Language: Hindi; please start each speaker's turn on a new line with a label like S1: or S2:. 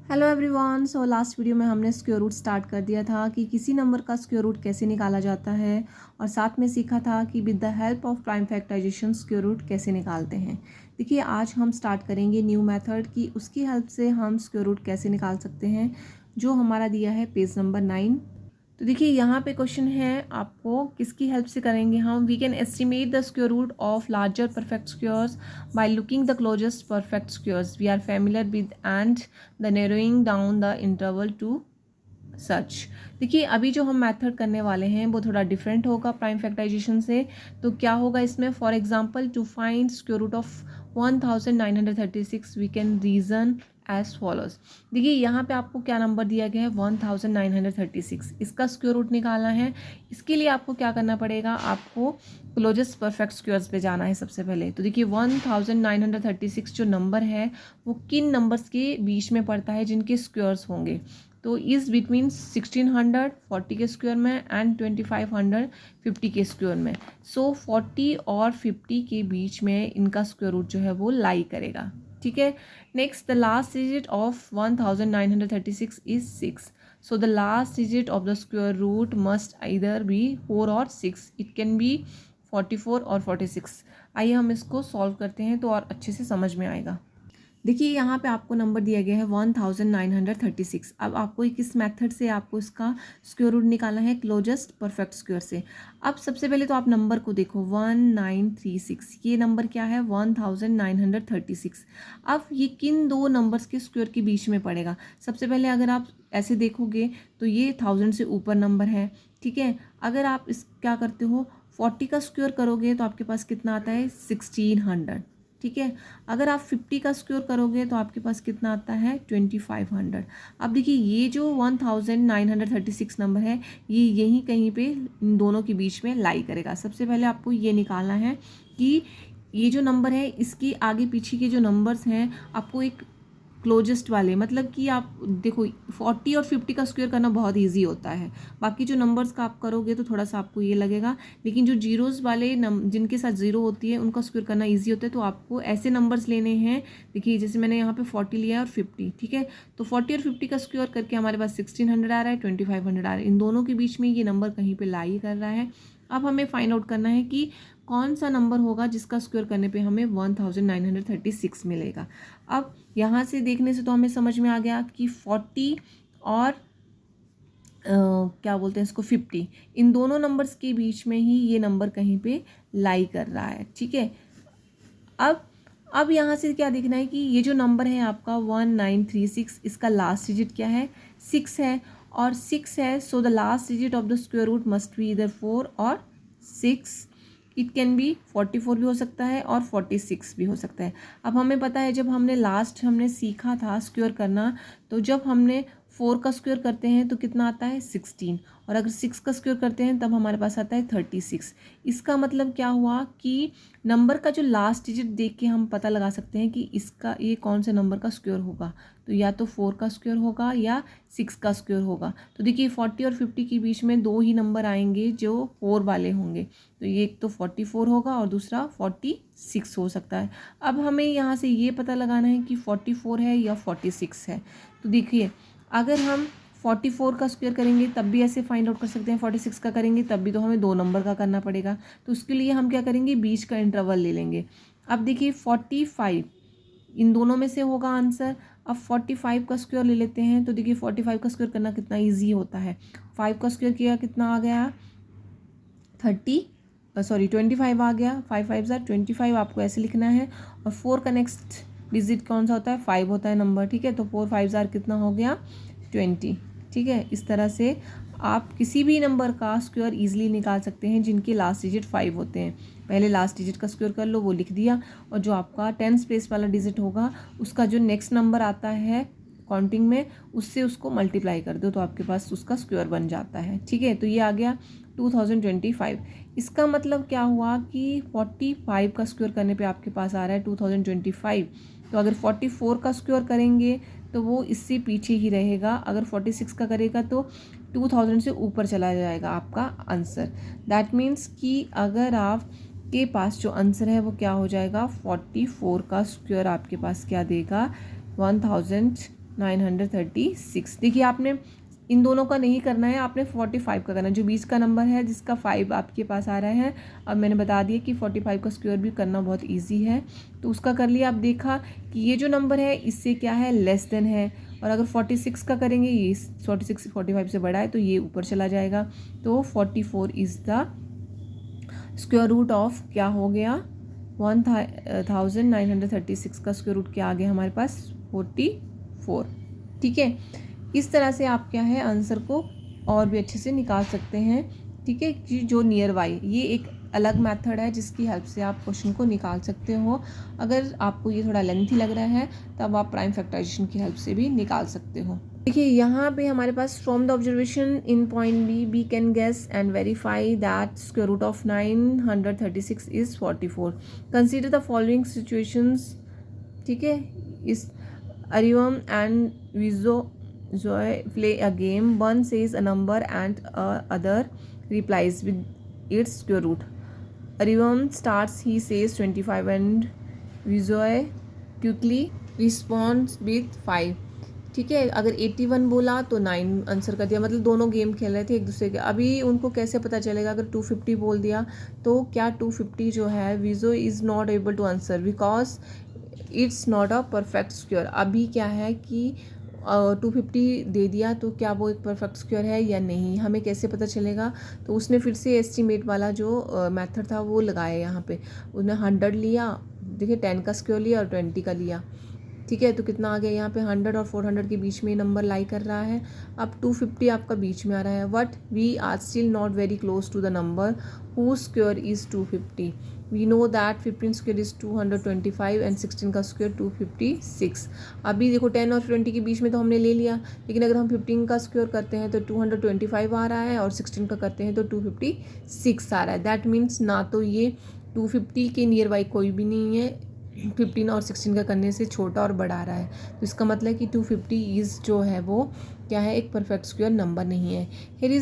S1: Hello everyone. So last video में हमने स्क्वायर रूट स्टार्ट कर दिया था कि किसी नंबर का स्क्वायर रूट कैसे निकाला जाता है, और साथ में सीखा था कि with the help of prime factorisation square root कैसे निकालते हैं। देखिए आज हम स्टार्ट करेंगे न्यू मेथड की, उसकी हेल्प से हम स्क्वायर रूट कैसे निकाल सकते हैं, जो हमारा दिया है पेज नंबर 9। तो देखिए यहाँ पे क्वेश्चन है, आपको किसकी हेल्प से करेंगे हम। We can estimate the square root of larger perfect squares by looking the closest perfect squares we are familiar with and the narrowing down the interval to such. देखिए अभी जो हम मेथड करने वाले हैं वो थोड़ा डिफरेंट होगा प्राइम फैक्टराइजेशन से। तो क्या होगा इसमें, for example to find square root of 1936 we can reason as follows. देखिए यहाँ पे आपको क्या नंबर दिया गया है 1936, इसका स्क्वायर रूट निकालना है। इसके लिए आपको क्या करना पड़ेगा, आपको क्लोजेस्ट परफेक्ट स्क्वायर्स पे जाना है सबसे पहले। तो देखिए 1936 जो नंबर है वो किन नंबर्स के बीच में पड़ता है जिनके स्क्वायर्स होंगे। तो इज़ बिटवीन 1600 40 के स्क्वायर में एंड 2500 50 के स्क्वायर में। सो 40 और 50 के बीच में इनका स्क्वायर रूट जो है वो लाई करेगा। ठीक है। Next, the last digit of 1936 is 6। So the last digit of the square root must either be 4 और 6। इट कैन बी 44 और 46। आइए हम इसको सॉल्व करते हैं तो और अच्छे से समझ में आएगा। देखिए यहाँ पे आपको नंबर दिया गया है 1936। अब आपको किस मेथड से आपको इसका स्क्वायर रूट निकालना है, क्लोजेस्ट परफेक्ट स्क्वायर से। अब सबसे पहले तो आप नंबर को देखो 1936, ये नंबर क्या है 1936। अब ये किन दो नंबर्स के स्क्वायर के बीच में पड़ेगा। सबसे पहले अगर आप ऐसे देखोगे तो ये 1000 से ऊपर नंबर है। ठीक है। अगर आप इस क्या करते हो 40 का स्क्वायर करोगे तो आपके पास कितना आता है 1600। ठीक है। अगर आप 50 का स्क्वायर करोगे तो आपके पास कितना आता है 2500। अब देखिए ये जो 1936 नंबर है ये यहीं कहीं पे इन दोनों के बीच में लाई करेगा। सबसे पहले आपको ये निकालना है कि ये जो नंबर है इसकी आगे पीछे के जो नंबर्स हैं आपको एक क्लोजेस्ट वाले, मतलब कि आप देखो 40 और 50 का स्क्वायर करना बहुत इजी होता है। बाकी जो नंबर्स का आप करोगे तो थोड़ा सा आपको ये लगेगा, लेकिन जो जीरोज़ वाले जिनके साथ ज़ीरो होती है उनका स्क्वायर करना इजी होता है। तो आपको ऐसे नंबर्स लेने हैं। देखिए जैसे मैंने यहाँ पे 40 लिया और 50। ठीक है। तो 40 और 50 का स्क्वायर करके हमारे पास 1600 आ रहा है, 2500 आ रहा है। इन दोनों के बीच में ये नंबर कहीं पर लाई कर रहा है। अब हमें फाइंड आउट करना है कि कौन सा नंबर होगा जिसका स्क्वायर करने पे हमें 1936 मिलेगा। अब यहाँ से देखने से तो हमें समझ में आ गया कि 40 और क्या बोलते हैं इसको 50, इन दोनों नंबर्स के बीच में ही ये नंबर कहीं पे लाई कर रहा है। ठीक है। अब यहाँ से क्या देखना है कि ये जो नंबर है आपका 1936, इसका लास्ट डिजिट क्या है 6 है, और 6 है। So the last digit of the square root must be either 4 और 6। इट कैन बी 44 भी हो सकता है और 46 भी हो सकता है। अब हमें पता है जब हमने सीखा था स्क्वायर करना, तो जब हमने 4 का स्क्वायर करते हैं तो कितना आता है 16, और अगर 6 का स्क्वायर करते हैं तब हमारे पास आता है 36। इसका मतलब क्या हुआ कि नंबर का जो लास्ट डिजिट देख के हम पता लगा सकते हैं कि इसका ये कौन से नंबर का स्क्वायर होगा। तो या तो 4 का स्क्वायर होगा या 6 का स्क्वायर होगा। तो देखिए 40 और 50 के बीच में दो ही नंबर आएंगे जो 4 वाले होंगे। तो ये एक तो 44 होगा और दूसरा 46 हो सकता है। अब हमें यहाँ से ये पता लगाना है कि 44 है या 46 है। तो देखिए अगर हम 44 का स्क्वायर करेंगे तब भी ऐसे फाइंड आउट कर सकते हैं, 46 का करेंगे तब भी तो हमें दो नंबर का करना पड़ेगा। तो उसके लिए हम क्या करेंगे, बीच का इंटरवल ले लेंगे। अब देखिए 45 इन दोनों में से होगा आंसर। अब 45 का स्क्वायर ले लेते हैं। तो देखिए 45 का स्क्वायर करना कितना ईजी होता है। 5 का स्क्वायर किया कितना आ गया 25 आ गया। 5 5 25 आपको ऐसे लिखना है। और 4 का नेक्स्ट डिजिट कौन सा होता है 5 होता है नंबर। ठीक है। तो 4 5 कितना हो गया 20। ठीक है। इस तरह से आप किसी भी नंबर का स्क्वायर इजीली निकाल सकते हैं जिनके लास्ट डिजिट 5 होते हैं। पहले लास्ट डिजिट का स्क्वायर कर लो, वो लिख दिया, और जो आपका 10th प्लेस वाला डिजिट होगा उसका जो नेक्स्ट नंबर आता है काउंटिंग में उससे उसको मल्टीप्लाई कर दो तो आपके पास उसका स्क्वायर बन जाता है। ठीक है। तो ये आ गया 2025। इसका मतलब क्या हुआ कि 45 का स्क्वायर करने पे आपके पास आ रहा है 2025। तो अगर 44 का स्क्वायर करेंगे तो वो इससे पीछे ही रहेगा। अगर 46 का करेगा तो 2000 से ऊपर चला जाएगा आपका आंसर। दैट मीन्स कि अगर आप के पास जो आंसर है वो क्या हो जाएगा 44 का स्क्वायर आपके पास क्या देगा 1000 936। देखिए आपने इन दोनों का नहीं करना है, आपने 45 का करना है। जो 20 का नंबर है जिसका 5 आपके पास आ रहा है, अब मैंने बता दिया कि 45 का स्क्वायर भी करना बहुत इजी है, तो उसका कर लिया। आप देखा कि ये जो नंबर है इससे क्या है, लेस देन है, और अगर 46 का करेंगे, ये 46 45 से बड़ा है तो ये ऊपर चला जाएगा। तो 44 is the square root of, क्या हो गया, 1936 का स्क्वायर रूट क्या आ गया हमारे पास, 44। ठीक है, इस तरह से आप क्या है आंसर को और भी अच्छे से निकाल सकते हैं। ठीक है, कि जो नियर बाई, ये एक अलग मेथड है जिसकी हेल्प से आप क्वेश्चन को निकाल सकते हो। अगर आपको ये थोड़ा लेंथी लग रहा है तब आप प्राइम फैक्टराइजेशन की हेल्प से भी निकाल सकते हो। देखिए यहाँ पे हमारे पास from the observation in point B can guess and verify that square root of 936 is 44। Consider the following situations. ठीक है, इस अरियम एंड विजो Joy play a game. One says a number and other replies with its square root. Arivam starts. He says 25 and Vijoy quickly responds with 5. ठीक है, अगर 81 बोला तो 9 आंसर कर दिया, मतलब दोनों गेम खेल रहे थे एक दूसरे के। अभी उनको कैसे पता चलेगा, अगर 250 बोल दिया तो क्या 250 जो है विजो is not able to answer because it's not a perfect square. अभी क्या है कि 250 दे दिया तो क्या वो एक परफेक्ट स्क्वायर है या नहीं, हमें कैसे पता चलेगा। तो उसने फिर से एस्टिमेट वाला जो मेथड था वो लगाया यहाँ पे। उसने 100 लिया, देखिए 10 का स्क्वायर लिया और 20 का लिया। ठीक है, तो कितना आ गया यहाँ पे, 100 और 400 के बीच में ये नंबर लाई कर रहा है। अब 250 आपका बीच में आ रहा है। But we are still not very close to the number who square is 250। We know that 15 square is 225 and 16 का स्क्वायर 256। अभी देखो 10 और 20 के बीच में तो हमने ले लिया, लेकिन अगर हम 15 का स्क्वायर करते हैं तो 225 आ रहा है और 16 का करते हैं तो 256 आ रहा है। दैट मीन्स ना तो ये 250 के नियर बाई कोई भी नहीं है, 15 और 16 का करने से छोटा और बड़ा आ रहा है। तो इसका मतलब कि 250 इज़ जो है वो क्या है, एक परफेक्ट स्क्वायर नंबर नहीं है। Here is